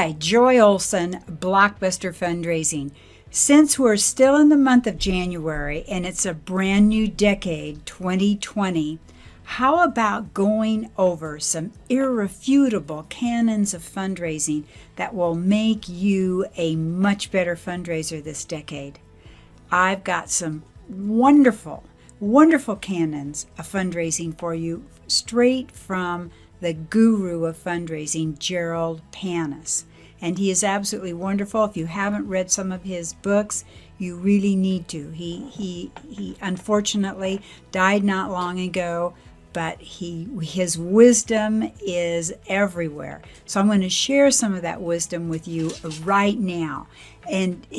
Hi, Joy Olson, BlockBuster Fundraising. Since we're still in the month of January and it's a brand new decade, 2020, how about going over some irrefutable canons of fundraising that will make you a much better fundraiser this decade? I've got some wonderful canons of fundraising for you straight from the guru of fundraising, Jerold Panas. And he is absolutely wonderful. If you haven't read some of his books, you really need to. He unfortunately died not long ago, but his wisdom is everywhere. So I'm going to share some of that wisdom with you right now. And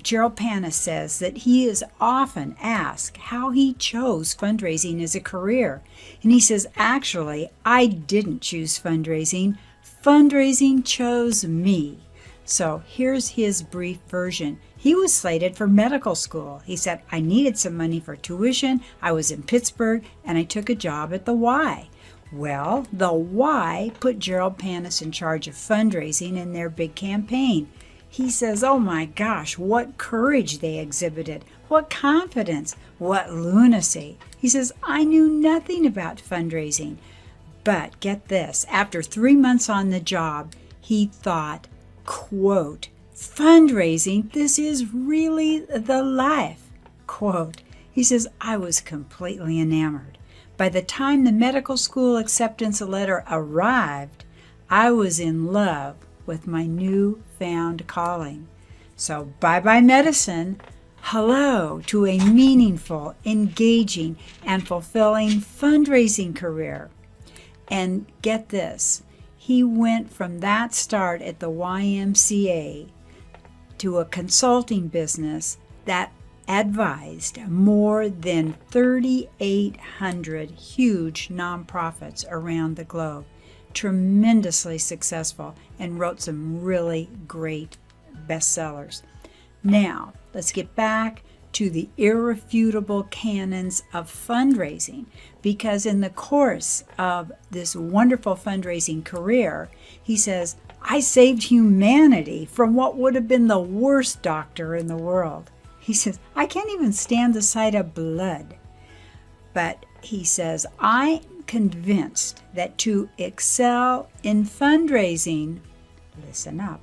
Jerold Panas says that he is often asked how he chose fundraising as a career. And he says, actually, I didn't choose fundraising. Fundraising chose me. So here's his brief version. He was slated for medical school. He said, I needed some money for tuition. I was in Pittsburgh and I took a job at the Y. Well, the Y put Jerold Panas in charge of fundraising in their big campaign. He says, oh my gosh, what courage they exhibited. What confidence. What lunacy. He says, I knew nothing about fundraising. But get this, after 3 months on the job, he thought, quote, fundraising, this is really the life, quote. He says, I was completely enamored. By the time the medical school acceptance letter arrived, I was in love with my newfound calling. So bye-bye medicine, hello to a meaningful, engaging, and fulfilling fundraising career. And get this, he went from that start at the YMCA to a consulting business that advised more than 3,800 huge nonprofits around the globe. Tremendously successful and wrote some really great bestsellers. Now, let's get back to the irrefutable canons of fundraising, because in the course of this wonderful fundraising career, he says, I saved humanity from what would have been the worst doctor in the world. He says, I can't even stand the sight of blood. But he says, I'm convinced that to excel in fundraising, listen up,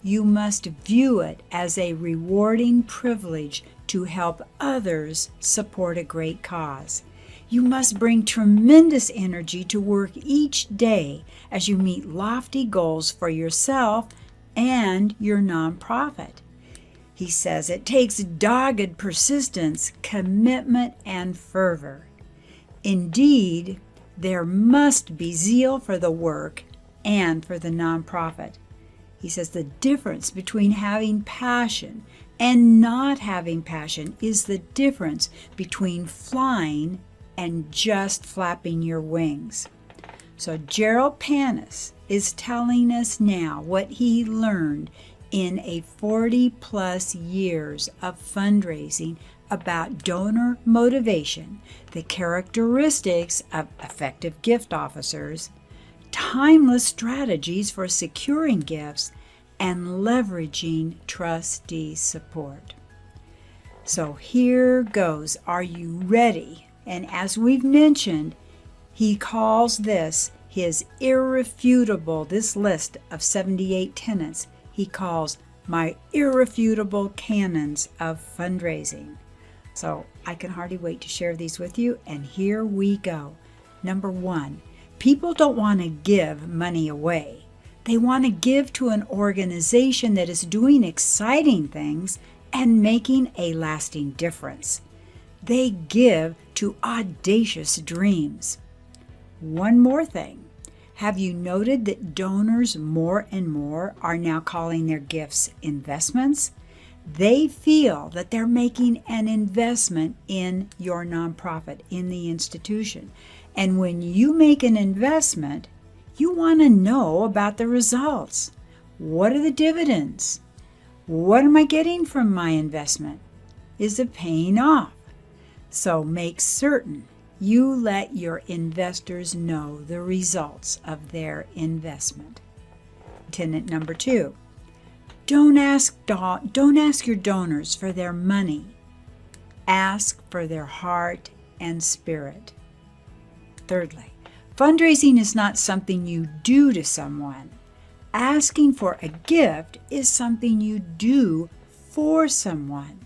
you must view it as a rewarding privilege to help others support a great cause. You must bring tremendous energy to work each day as you meet lofty goals for yourself and your nonprofit. He says it takes dogged persistence, commitment, and fervor. Indeed, there must be zeal for the work and for the nonprofit. He says the difference between having passion and not having passion is the difference between flying and just flapping your wings. So Jerold Panas is telling us now what he learned in a 40-plus years of fundraising about donor motivation, the characteristics of effective gift officers, timeless strategies for securing gifts, and leveraging trustee support. So here goes. Are you ready? And as we've mentioned, he calls this his irrefutable, this list of 78 tenets, he calls my irrefutable canons of fundraising. So I can hardly wait to share these with you, and here we go. Number 1, people don't want to give money away. They want to give to an organization that is doing exciting things and making a lasting difference. They give to audacious dreams. One more thing. Have you noted that donors more and more are now calling their gifts investments? They feel that they're making an investment in your nonprofit, in the institution. And when you make an investment, you want to know about the results. What are the dividends? What am I getting from my investment? Is it paying off? So make certain you let your investors know the results of their investment. Tenet number 2. Don't ask your donors for their money. Ask for their heart and spirit. Thirdly, fundraising is not something you do to someone. Asking for a gift is something you do for someone.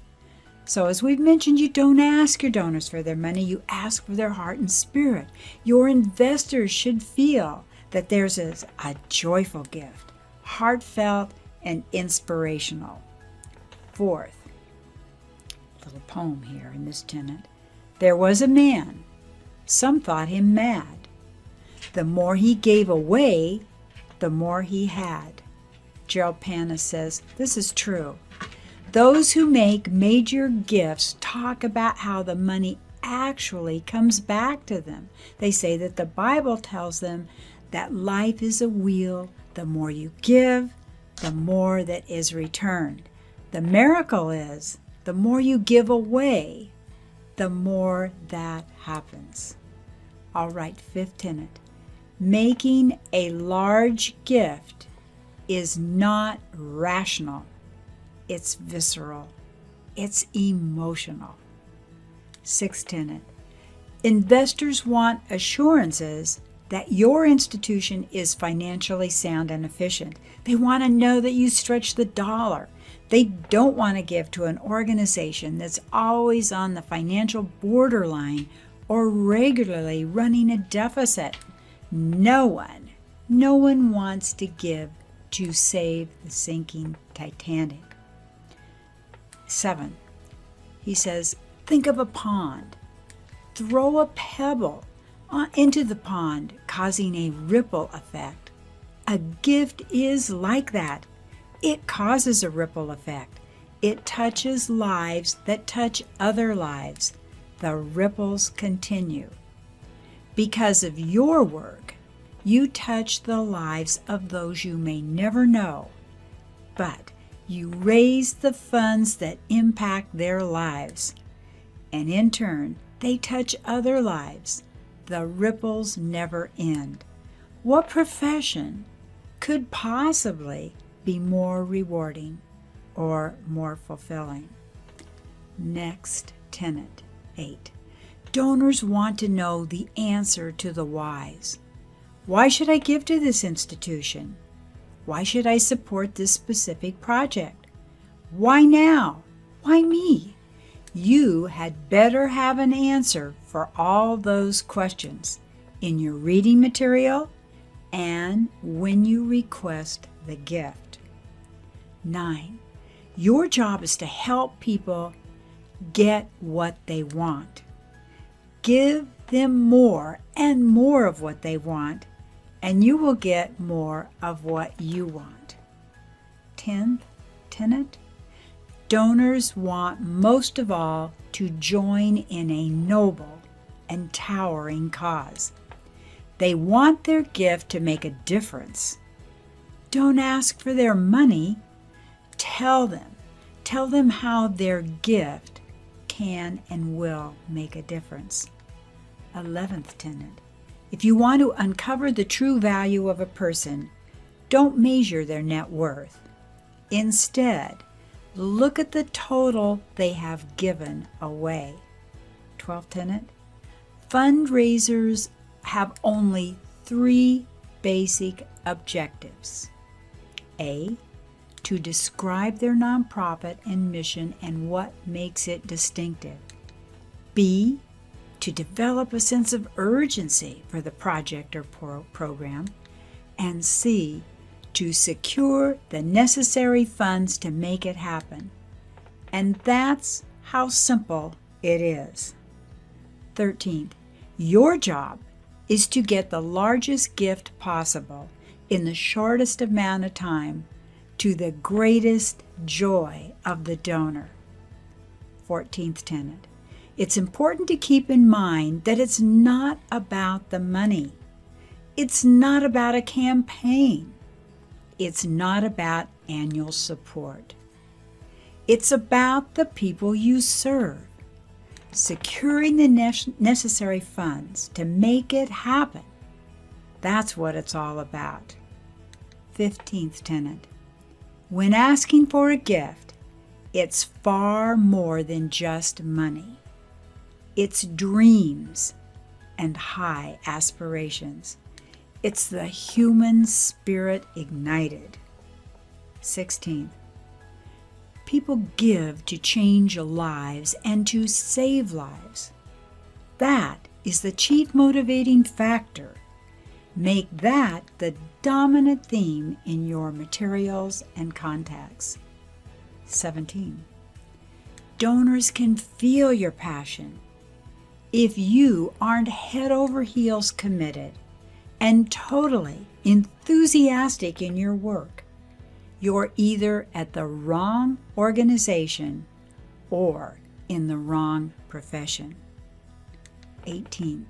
So as we've mentioned, you don't ask your donors for their money, you ask for their heart and spirit. Your investors should feel that theirs is a joyful gift, heartfelt and inspirational. Fourth, little poem here in this tenet. There was a man, some thought him mad. The more he gave away, the more he had. Jerold Panas says, this is true. Those who make major gifts talk about how the money actually comes back to them. They say that the Bible tells them that life is a wheel. The more you give, the more that is returned. The miracle is, the more you give away, the more that happens. All right, fifth tenet. Making a large gift is not rational. It's visceral. It's emotional. Sixth tenet. Investors want assurances that your institution is financially sound and efficient. They want to know that you stretch the dollar. They don't want to give to an organization that's always on the financial borderline or regularly running a deficit. No one wants to give to save the sinking Titanic. 7. He says, think of a pond. Throw a pebble into the pond, causing a ripple effect. A gift is like that. It causes a ripple effect. It touches lives that touch other lives. The ripples continue. Because of your work, you touch the lives of those you may never know, but you raise the funds that impact their lives, and in turn, they touch other lives. The ripples never end. What profession could possibly be more rewarding or more fulfilling? Next tenet, 8. Donors want to know the answer to the whys. Why should I give to this institution? Why should I support this specific project? Why now? Why me? You had better have an answer for all those questions in your reading material and when you request the gift. 9. Your job is to help people get what they want. Give them more and more of what they want, and you will get more of what you want. 10th tenet. Donors want most of all to join in a noble and towering cause. They want their gift to make a difference. Don't ask for their money. Tell them how their gift can and will make a difference. 11th tenet. If you want to uncover the true value of a person, don't measure their net worth. Instead, look at the total they have given away. 12th tenet. Fundraisers have only 3 basic objectives. A, to describe their nonprofit and mission and what makes it distinctive. B, to develop a sense of urgency for the project or program. And C, to secure the necessary funds to make it happen. And that's how simple it is. 13th, your job is to get the largest gift possible in the shortest amount of time to the greatest joy of the donor. 14th tenet. It's important to keep in mind that it's not about the money. It's not about a campaign. It's not about annual support. It's about the people you serve. Securing the necessary funds to make it happen. That's what it's all about. 15th tenet. When asking for a gift, it's far more than just money. It's dreams and high aspirations. It's the human spirit ignited. 16th. People give to change lives and to save lives. That is the chief motivating factor. Make that the dominant theme in your materials and contacts. 17. Donors can feel your passion. If you aren't head over heels committed and totally enthusiastic in your work, you're either at the wrong organization or in the wrong profession. 18th.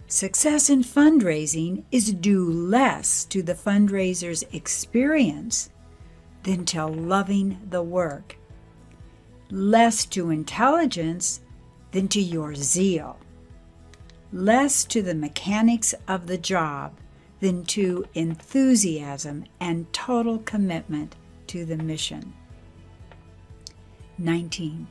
Success in fundraising is due less to the fundraiser's experience than to loving the work, less to intelligence than to your zeal, less to the mechanics of the job than to enthusiasm and total commitment to the mission. 19.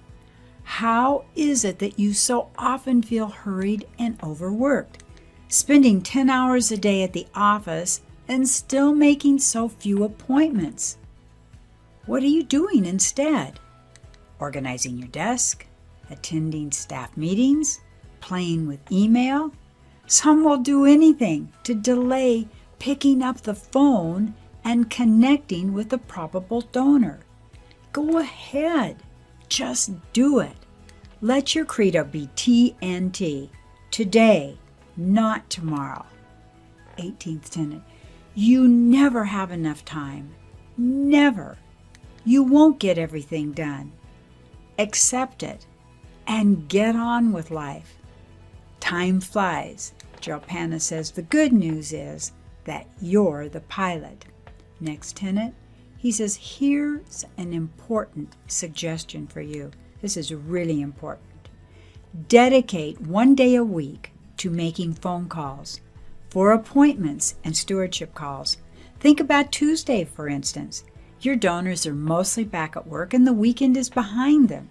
How is it that you so often feel hurried and overworked, spending 10 hours a day at the office and still making so few appointments? What are you doing instead? Organizing your desk, attending staff meetings, playing with email? Some will do anything to delay picking up the phone and connecting with a probable donor. Go ahead, just do it. Let your credo be TNT, today, not tomorrow. 18th tenet. You never have enough time. Never. You won't get everything done. Accept it and get on with life. Time flies. Jerold Panas says the good news is that you're the pilot. Next tenet, he says, here's an important suggestion for you. This is really important. Dedicate 1 day a week to making phone calls for appointments and stewardship calls. Think about Tuesday, for instance. Your donors are mostly back at work and the weekend is behind them.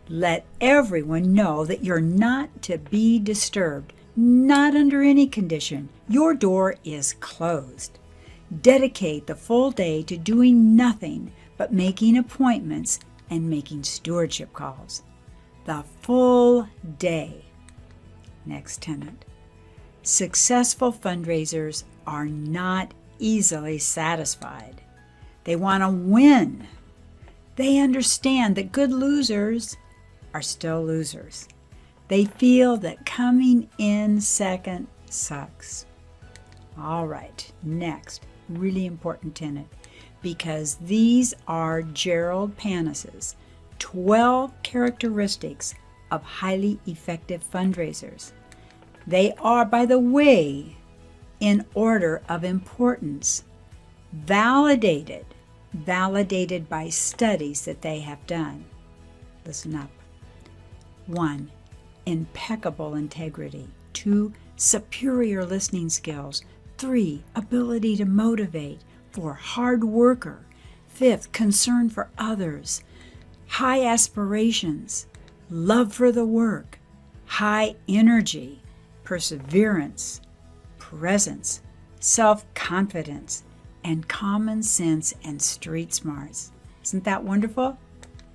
Let everyone know that you're not to be disturbed, not under any condition. Your door is closed. Dedicate the full day to doing nothing but making appointments and making stewardship calls. The full day. Next tenet. Successful fundraisers are not easily satisfied. They want to win. They understand that good losers are still losers. They feel that coming in second sucks. All right, next, really important tenet, because these are Jerold Panas'S 12 characteristics of highly effective fundraisers. They are, by the way, in order of importance, validated by studies that they have done. Listen up. 1. Impeccable integrity. 2. Superior listening skills. 3. Ability to motivate. 4. Hard worker. 5th, concern for others. High aspirations. Love for the work. High energy. Perseverance. Presence. Self-confidence. And common sense and street smarts. Isn't that wonderful?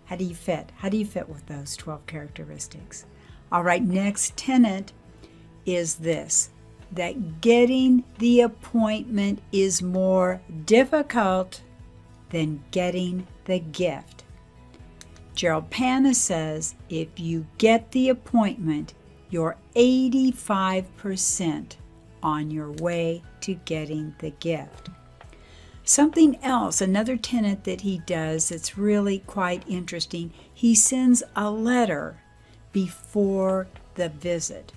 How do you fit? How do you fit with those 12 characteristics? All right, next tenet is this, that getting the appointment is more difficult than getting the gift. Jerold Panas says if you get the appointment, you're 85% on your way to getting the gift. Something else, another tenet that he does that's really quite interesting, he sends a letter before the visit.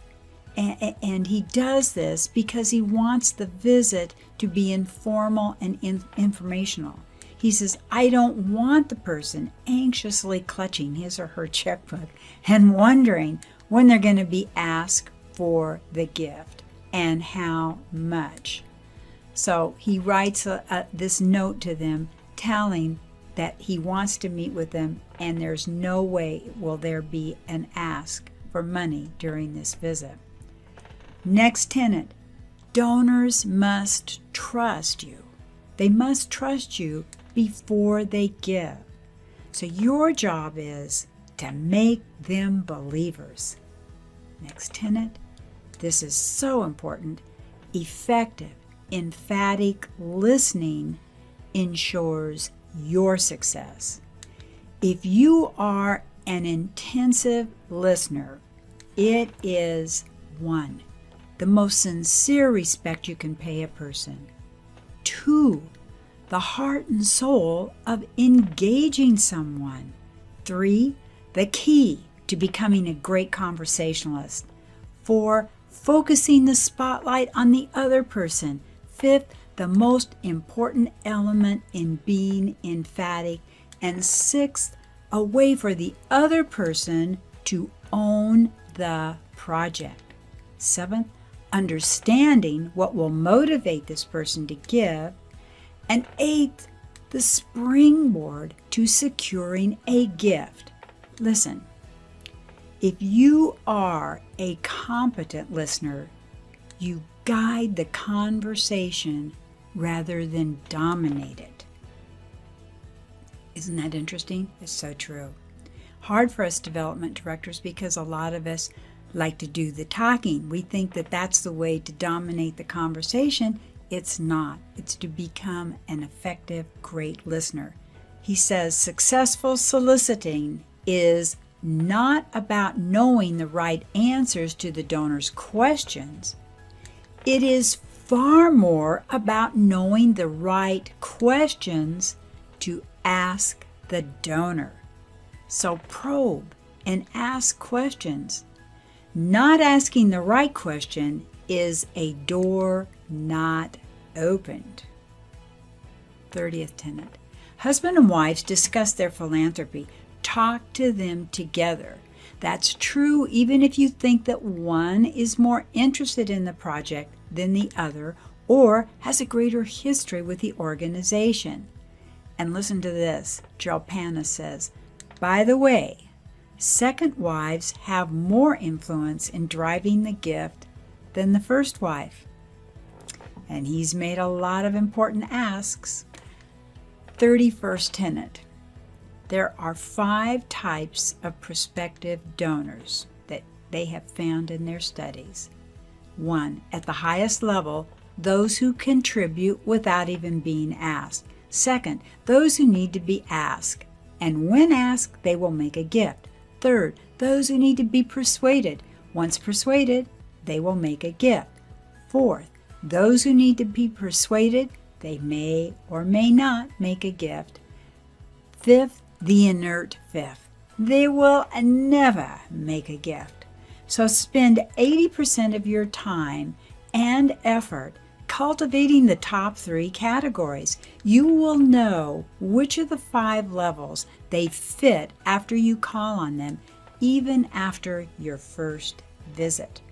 And he does this because he wants the visit to be informal and informational. He says, I don't want the person anxiously clutching his or her checkbook and wondering when they're going to be asked for the gift and how much. So he writes this note to them telling that he wants to meet with them, and there's no way will there be an ask for money during this visit. Next tenet, donors must trust you. They must trust you before they give. So your job is to make them believers. Next tenet, this is so important. Effective, emphatic listening ensures your success. If you are an intensive listener, it is 1, the most sincere respect you can pay a person. 2, the heart and soul of engaging someone. 3, the key to becoming a great conversationalist. 4, focusing the spotlight on the other person. 5th, the most important element in being emphatic. And 6th, a way for the other person to own the project. 7th, understanding what will motivate this person to give. And 8th, the springboard to securing a gift. Listen, if you are a competent listener, you guide the conversation rather than dominate it. Isn't that interesting? It's so true. Hard for us development directors because a lot of us like to do the talking. We think that that's the way to dominate the conversation. It's not. It's to become an effective, great listener. He says successful soliciting is not about knowing the right answers to the donor's questions. It is far more about knowing the right questions to ask the donor. So probe and ask questions. Not asking the right question is a door not opened. 30th tenet. Husband and wives discuss their philanthropy. Talk to them together. That's true even if you think that one is more interested in the project than the other or has a greater history with the organization. And listen to this. Jerold Panas says, by the way, second wives have more influence in driving the gift than the first wife. And he's made a lot of important asks. 31st tenet. There are 5 types of prospective donors that they have found in their studies. 1, at the highest level, those who contribute without even being asked. 2nd, those who need to be asked, and when asked, they will make a gift. 3rd, those who need to be persuaded. Once persuaded, they will make a gift. 4th, those who need to be persuaded, they may or may not make a gift. 5th, the inert 5th. They will never make a gift. So spend 80% of your time and effort cultivating the top 3 categories. You will know which of the 5 levels they fit after you call on them, even after your first visit.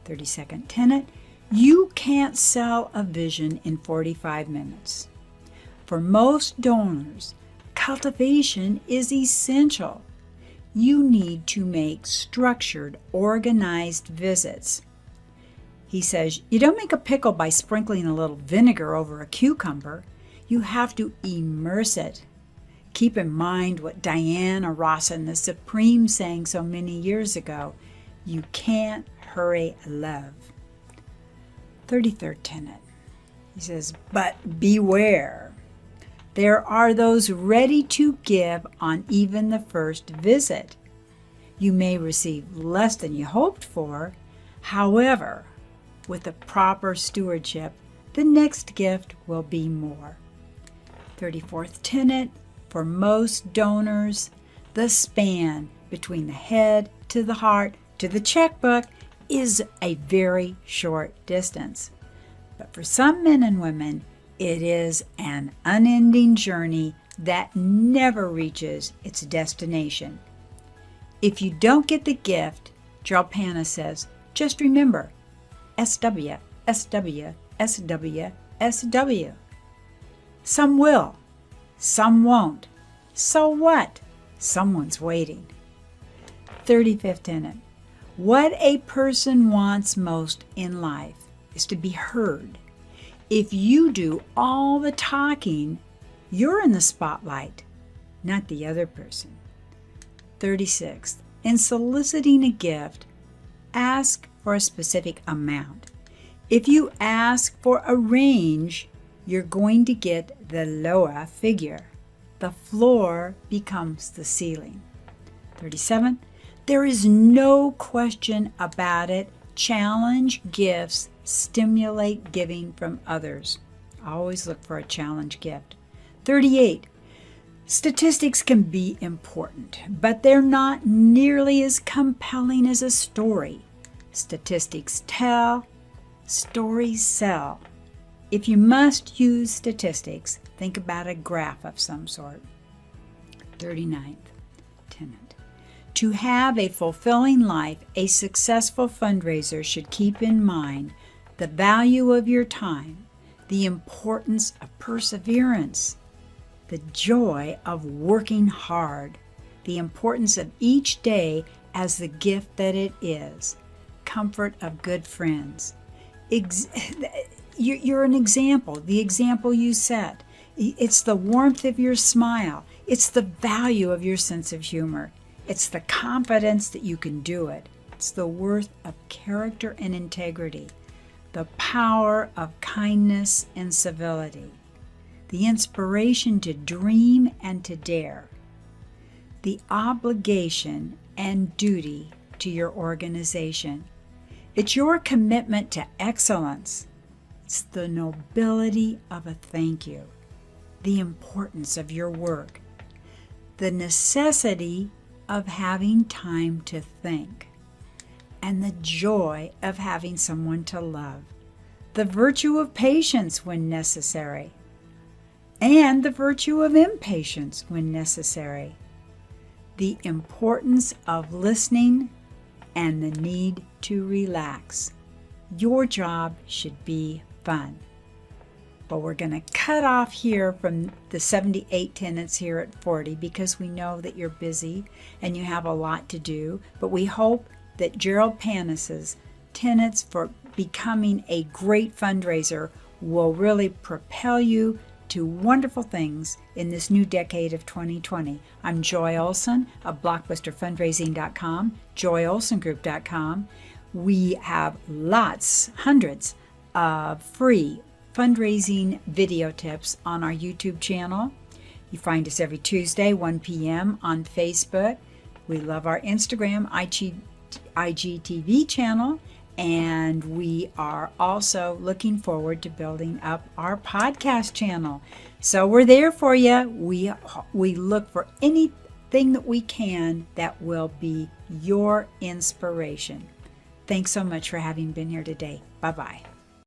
32nd tenet. You can't sell a vision in 45 minutes. For most donors, cultivation is essential. You need to make structured, organized visits. He says, you don't make a pickle by sprinkling a little vinegar over a cucumber. You have to immerse it. Keep in mind what Diana Ross and the Supreme sang so many years ago. You can't hurry love. 33rd tenet. He says, but beware. There are those ready to give on even the first visit. You may receive less than you hoped for. However, with the proper stewardship, the next gift will be more. 34th tenet. For most donors, the span between the head to the heart to the checkbook is a very short distance. But for some men and women, it is an unending journey that never reaches its destination. If you don't get the gift, Jerold Panas says, just remember, SW, SW, SW, SW. Some will, some won't. So what? Someone's waiting. 35th tenet. What a person wants most in life is to be heard. If you do all the talking, you're in the spotlight, not the other person. 36th. In soliciting a gift, ask for a specific amount. If you ask for a range, you're going to get the lower figure. The floor becomes the ceiling. 37. There is no question about it. Challenge gifts stimulate giving from others. Always look for a challenge gift. 38. Statistics can be important, but they're not nearly as compelling as a story. Statistics tell, stories sell. If you must use statistics, think about a graph of some sort. 39th tenet. To have a fulfilling life, a successful fundraiser should keep in mind the value of your time, the importance of perseverance, the joy of working hard, the importance of each day as the gift that it is, comfort of good friends. You're an example, the example you set. It's the warmth of your smile. It's the value of your sense of humor. It's the confidence that you can do it. It's the worth of character and integrity, the power of kindness and civility, the inspiration to dream and to dare, the obligation and duty to your organization. It's your commitment to excellence. It's the nobility of a thank you, the importance of your work, the necessity of having time to think, and the joy of having someone to love, the virtue of patience when necessary, and the virtue of impatience when necessary, the importance of listening and the need to relax. Your job should be fun. But we're going to cut off here from the 78 tenets here at 40 because we know that you're busy and you have a lot to do. But we hope that Jerold Panas' tenets for becoming a great fundraiser will really propel you to wonderful things in this new decade of 2020. I'm Joy Olson of BlockBusterFundraising.com, JoyOlsonGroup.com. We have hundreds of free fundraising video tips on our YouTube channel. You find us every Tuesday, 1 p.m. on Facebook. We love our Instagram, IGTV channel, and we are also looking forward to building up our podcast channel. So we're there for you. We look for anything that we can that will be your inspiration. Thanks so much for having been here today. Bye-bye.